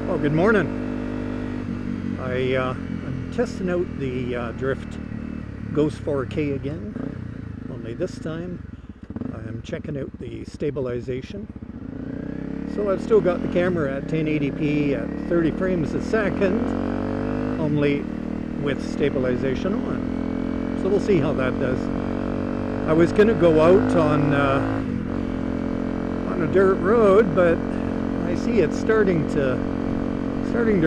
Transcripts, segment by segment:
Well, good morning. I'm testing out the Drift Ghost 4K again, only this time I'm checking out the stabilization. So I've still got the camera at 1080p at 30 frames a second, only with stabilization on. So we'll see how that does. I was going to go out on a dirt road, but I see it's starting to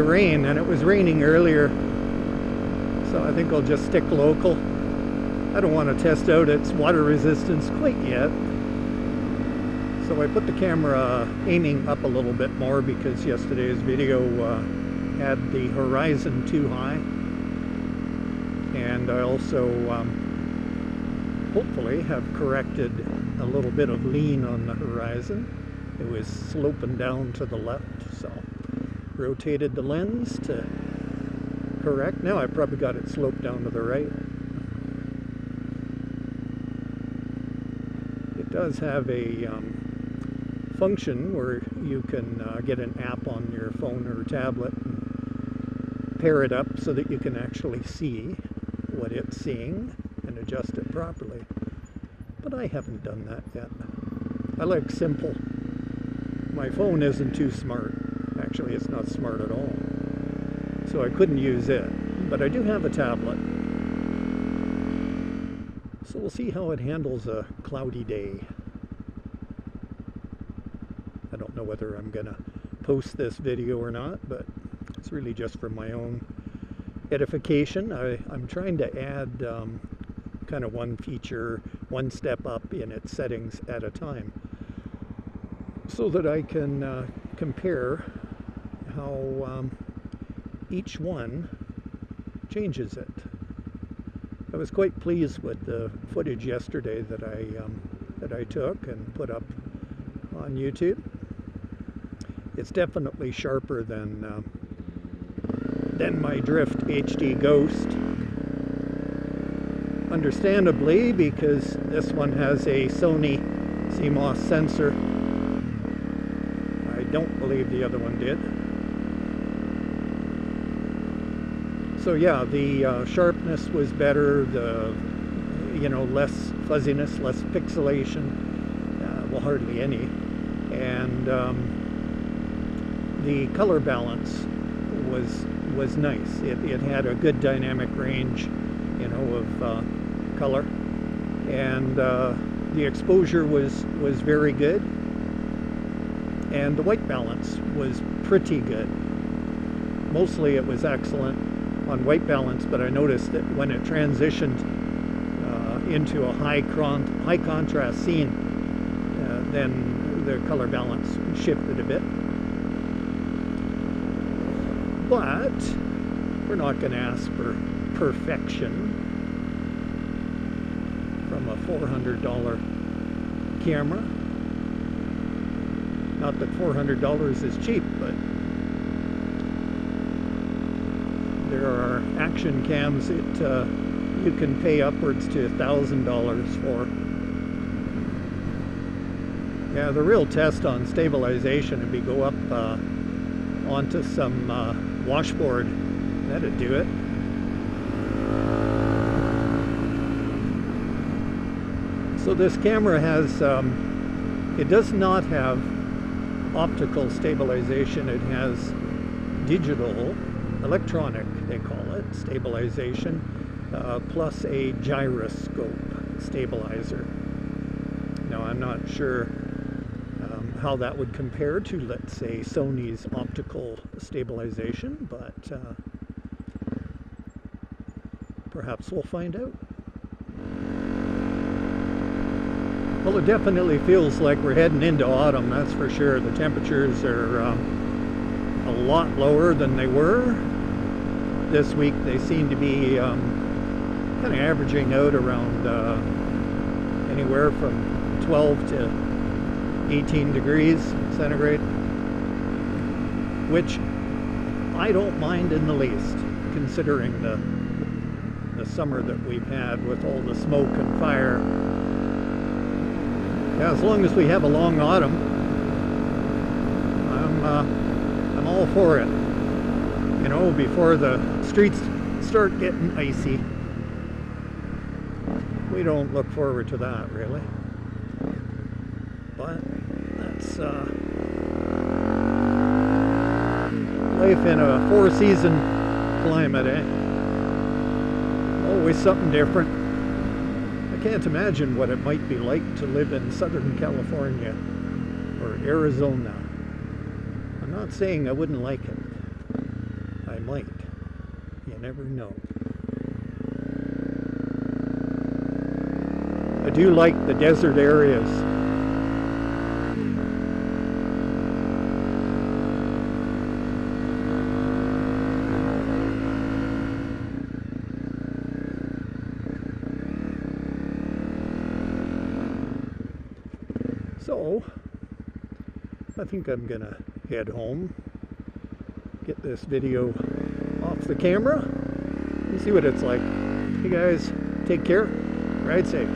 rain, and it was raining earlier, so I think I'll just stick local. I don't want to test out its water resistance quite yet, so I put the camera aiming up a little bit more because yesterday's video had the horizon too high, and I also hopefully have corrected a little bit of lean on the horizon. It was sloping down to the left, so rotated the lens to correct. Now I've probably got it sloped down to the right. It does have a function where you can get an app on your phone or tablet and pair it up so that you can actually see what it's seeing and adjust it properly. But I haven't done that yet. I like simple. My phone isn't too smart. Actually, it's not smart at all. So I couldn't use it. But I do have a tablet. So we'll see how it handles a cloudy day. I don't know whether I'm going to post this video or not, but it's really just for my own edification. I'm trying to add kind of one feature, one step up in its settings at a time, so that I can compare how each one changes it. I was quite pleased with the footage yesterday that I took and put up on YouTube. It's definitely sharper than my Drift HD Ghost. Understandably, because this one has a Sony CMOS sensor. I don't believe the other one did. So yeah, the sharpness was better, the less fuzziness, less pixelation, well, hardly any, and the color balance was nice. It had a good dynamic range, of color, and the exposure was very good, and the white balance was pretty good. Mostly it was excellent on white balance, but I noticed that when it transitioned into a high contrast scene, then the color balance shifted a bit. But we're not going to ask for perfection from a $400 camera. Not that $400 is cheap, but there are action cams that you can pay upwards to $1,000 for. Yeah, the real test on stabilization would be go up onto some washboard. That'd do it. So this camera has, it does not have optical stabilization. It has digital, electronic, they call it, stabilization, plus a gyroscope stabilizer. Now, I'm not sure how that would compare to, let's say, Sony's optical stabilization, but perhaps we'll find out. Well, it definitely feels like we're heading into autumn, that's for sure. The temperatures are a lot lower than they were. This week they seem to be kind of averaging out around anywhere from 12 to 18 degrees centigrade, which I don't mind in the least, considering the summer that we've had with all the smoke and fire. Yeah, as long as we have a long autumn, I'm all for it, you know, before the streets start getting icy. We don't look forward to that, really. But that's life in a four-season climate, eh? Always something different. I can't imagine what it might be like to live in Southern California or Arizona. I'm not saying I wouldn't like it. I might. You never know. I do like the desert areas. So, I think I'm gonna head home, get this video off the camera, and see what it's like. Hey guys, take care, ride safe.